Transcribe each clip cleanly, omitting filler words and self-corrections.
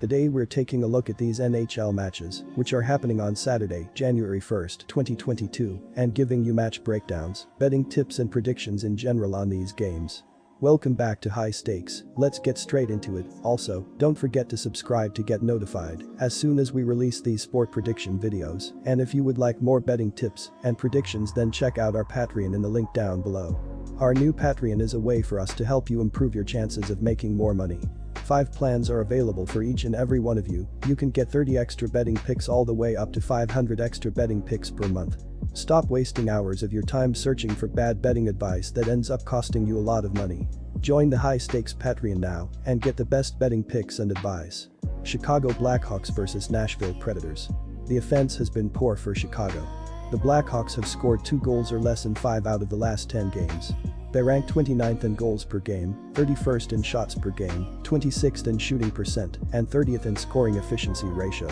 Today we're taking a look at these NHL matches, which are happening on Saturday, January 1st, 2022, and giving you match breakdowns, betting tips and predictions in general on these games. Welcome back to High Stakes, let's get straight into it. Also, don't forget to subscribe to get notified as soon as we release these sport prediction videos, and if you would like more betting tips and predictions, then check out our Patreon in the link down below. Our new Patreon is a way for us to help you improve your chances of making more money. 5 plans are available for each and every one of you. You can get 30 extra betting picks all the way up to 500 extra betting picks per month. Stop wasting hours of your time searching for bad betting advice that ends up costing you a lot of money. Join the High Stakes Patreon now and get the best betting picks and advice. Chicago Blackhawks vs Nashville Predators. The offense has been poor for Chicago. The Blackhawks have scored 2 goals or less in 5 out of the last 10 games. They rank 29th in goals per game, 31st in shots per game, 26th in shooting percent, and 30th in scoring efficiency ratio.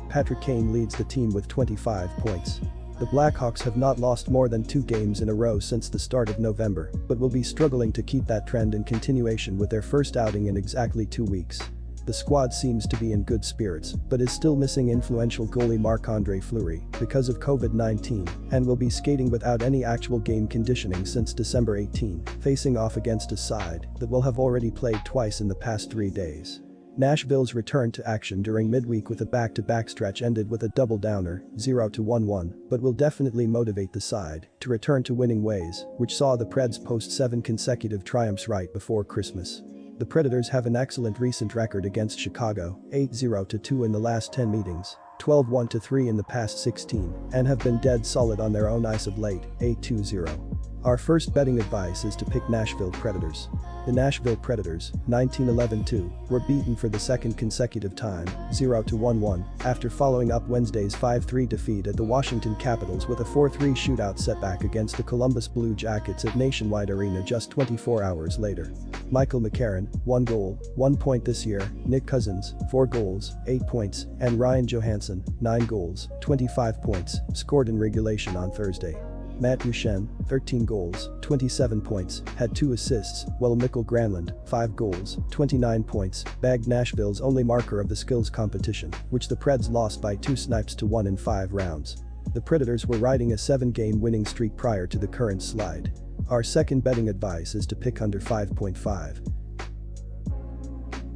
Patrick Kane leads the team with 25 points. The Blackhawks have not lost more than 2 games in a row since the start of November, but will be struggling to keep that trend in continuation with their first outing in exactly 2 weeks. The squad seems to be in good spirits, but is still missing influential goalie Marc-Andre Fleury because of COVID-19 and will be skating without any actual game conditioning since December 18, facing off against a side that will have already played twice in the past 3 days. Nashville's return to action during midweek with a back-to-back stretch ended with a double-downer, 0-1-1, but will definitely motivate the side to return to winning ways, which saw the Preds post 7 consecutive triumphs right before Christmas. The Predators have an excellent recent record against Chicago, 8-0-2 in the last 10 meetings, 12-1-3 in the past 16, and have been dead solid on their own ice of late, 8-2-0. Our first betting advice is to pick Nashville Predators. The Nashville Predators, 19-11-2, were beaten for the second consecutive time, 0-1-1, after following up Wednesday's 5-3 defeat at the Washington Capitals with a 4-3 shootout setback against the Columbus Blue Jackets at Nationwide Arena just 24 hours later. Michael McCarron, 1 goal, 1 point this year, Nick Cousins, 4 goals, 8 points, and Ryan Johansson, 9 goals, 25 points, scored in regulation on Thursday. Matt Duchene, 13 goals, 27 points, had 2 assists, while Mikael Granlund, 5 goals, 29 points, bagged Nashville's only marker of the skills competition, which the Preds lost by 2 snipes to 1 in 5 rounds. The Predators were riding a 7-game winning streak prior to the current slide. Our second betting advice is to pick under 5.5.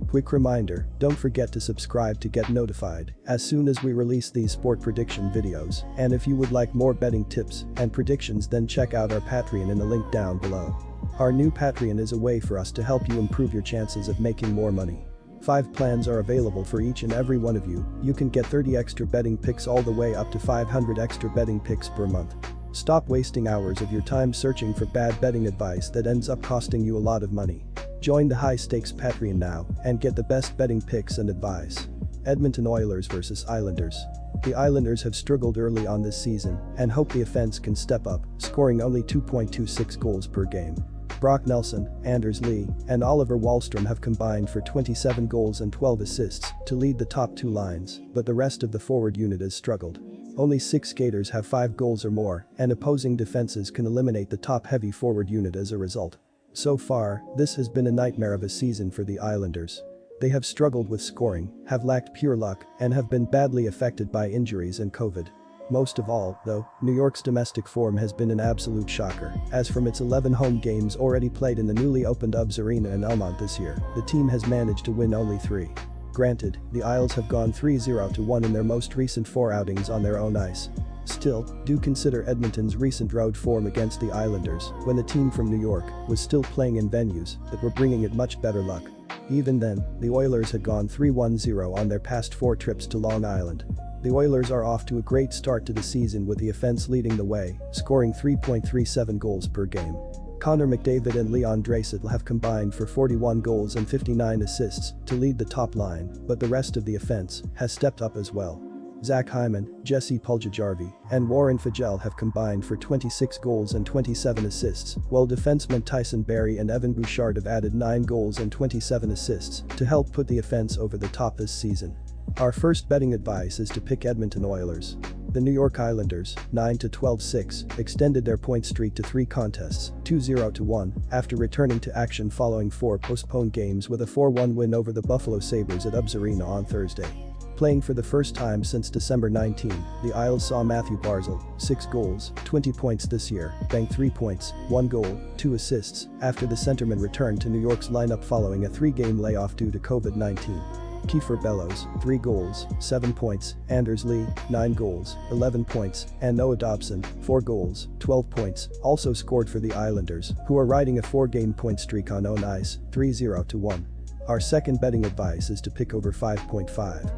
Quick reminder, don't forget to subscribe to get notified as soon as we release these sport prediction videos, and if you would like more betting tips and predictions, then check out our Patreon in the link down below. Our new Patreon is a way for us to help you improve your chances of making more money. 5 plans are available for each and every one of you. You can get 30 extra betting picks all the way up to 500 extra betting picks per month. Stop wasting hours of your time searching for bad betting advice that ends up costing you a lot of money. Join the High Stakes Patreon now and get the best betting picks and advice. Edmonton Oilers vs Islanders. The Islanders have struggled early on this season and hope the offense can step up, scoring only 2.26 goals per game. Brock Nelson, Anders Lee, and Oliver Wahlstrom have combined for 27 goals and 12 assists to lead the top 2 lines, but the rest of the forward unit has struggled. Only 6 skaters have 5 goals or more, and opposing defenses can eliminate the top-heavy forward unit as a result. So far, this has been a nightmare of a season for the Islanders. They have struggled with scoring, have lacked pure luck, and have been badly affected by injuries and COVID. Most of all, though, New York's domestic form has been an absolute shocker, as from its 11 home games already played in the newly opened UBS Arena in Elmont this year, the team has managed to win only 3. Granted, the Isles have gone 3-0-1 in their most recent 4 outings on their own ice. Still, do consider Edmonton's recent road form against the Islanders, when the team from New York was still playing in venues that were bringing it much better luck. Even then, the Oilers had gone 3-1-0 on their past 4 trips to Long Island. The Oilers are off to a great start to the season with the offense leading the way, scoring 3.37 goals per game. Connor McDavid and Leon Draisaitl have combined for 41 goals and 59 assists to lead the top line, but the rest of the offense has stepped up as well. Zach Hyman, Jesse Puljujarvi, and Warren Foegele have combined for 26 goals and 27 assists, while defensemen Tyson Barrie and Evan Bouchard have added 9 goals and 27 assists to help put the offense over the top this season. Our first betting advice is to pick Edmonton Oilers. The New York Islanders, 9-12-6, extended their point streak to 3 contests, 2-0-1, after returning to action following 4 postponed games with a 4-1 win over the Buffalo Sabres at UBS Arena on Thursday. Playing for the first time since December 19, the Isles saw Matthew Barzal, 6 goals, 20 points this year, bang 3 points, 1 goal, 2 assists, after the centerman returned to New York's lineup following a 3-game layoff due to COVID-19. Kiefer Bellows, 3 goals, 7 points, Anders Lee, 9 goals, 11 points, and Noah Dobson, 4 goals, 12 points, also scored for the Islanders, who are riding a 4-game point streak on own ice, 3-0-1. Our second betting advice is to pick over 5.5.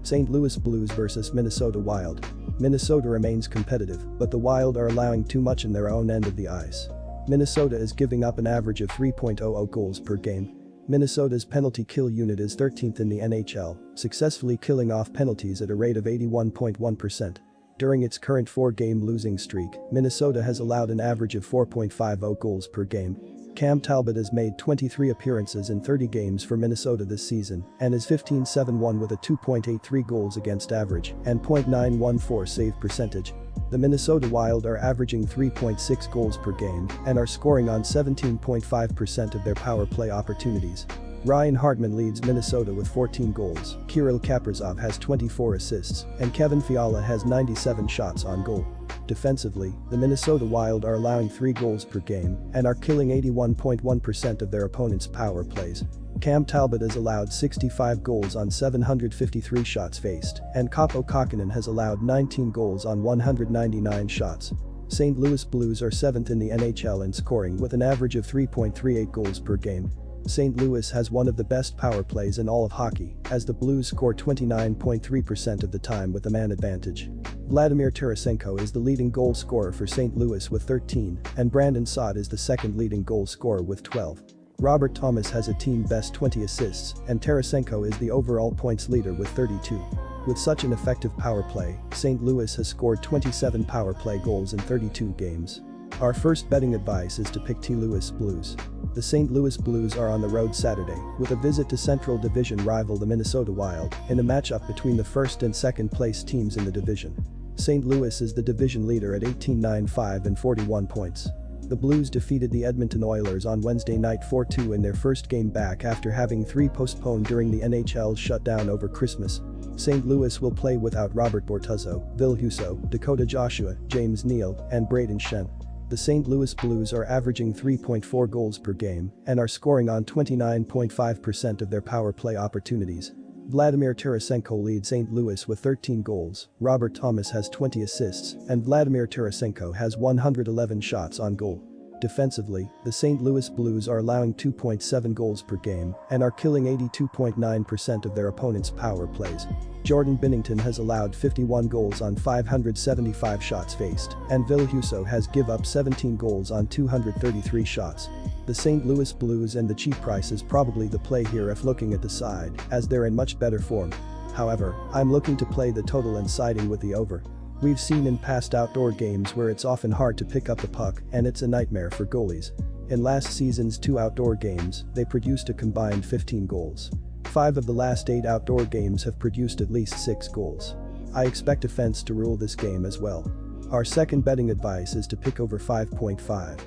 St. Louis Blues vs Minnesota Wild. Minnesota remains competitive, but the Wild are allowing too much in their own end of the ice. Minnesota is giving up an average of 3.00 goals per game. Minnesota's penalty kill unit is 13th in the NHL, successfully killing off penalties at a rate of 81.1%. During its current 4-game losing streak, Minnesota has allowed an average of 4.50 goals per game. Cam Talbot has made 23 appearances in 30 games for Minnesota this season and is 15-7-1 with a 2.83 goals against average and .914 save percentage. The Minnesota Wild are averaging 3.6 goals per game and are scoring on 17.5% of their power play opportunities. Ryan Hartman leads Minnesota with 14 goals, Kirill Kaprizov has 24 assists, and Kevin Fiala has 97 shots on goal. Defensively, the Minnesota Wild are allowing 3 goals per game and are killing 81.1% of their opponents' power plays. Cam Talbot has allowed 65 goals on 753 shots faced, and Kaapo Kähkönen has allowed 19 goals on 199 shots. St. Louis Blues are 7th in the NHL in scoring with an average of 3.38 goals per game. St. Louis has one of the best power plays in all of hockey, as the Blues score 29.3% of the time with a man advantage. Vladimir Tarasenko is the leading goal scorer for St. Louis with 13, and Brandon Saad is the second leading goal scorer with 12. Robert Thomas has a team-best 20 assists, and Tarasenko is the overall points leader with 32. With such an effective power play, St. Louis has scored 27 power play goals in 32 games. Our first betting advice is to pick St. Louis Blues. The St. Louis Blues are on the road Saturday with a visit to Central Division rival the Minnesota Wild in a matchup between the first and second place teams in the division. St. Louis is the division leader at 18-9-5 and 41 points. The Blues defeated the Edmonton Oilers on Wednesday night 4-2 in their first game back after having 3 postponed during the NHL's shutdown over Christmas. St. Louis will play without Robert Bortuzzo, Ville Husso, Dakota Joshua, James Neal, and Braden Shen. The St. Louis Blues are averaging 3.4 goals per game and are scoring on 29.5% of their power play opportunities. Vladimir Tarasenko leads St. Louis with 13 goals, Robert Thomas has 20 assists, and Vladimir Tarasenko has 111 shots on goal. Defensively, the St. Louis Blues are allowing 2.7 goals per game and are killing 82.9% of their opponents' power plays. Jordan Binnington has allowed 51 goals on 575 shots faced, and Ville Husso has give up 17 goals on 233 shots. The St. Louis Blues and the cheap price is probably the play here if looking at the side, as they're in much better form. However, I'm looking to play the total and siding with the over. We've seen in past outdoor games where it's often hard to pick up the puck and it's a nightmare for goalies. In last season's 2 outdoor games, they produced a combined 15 goals. 5 of the last 8 outdoor games have produced at least 6 goals. I expect offense to rule this game as well. Our second betting advice is to pick over 5.5.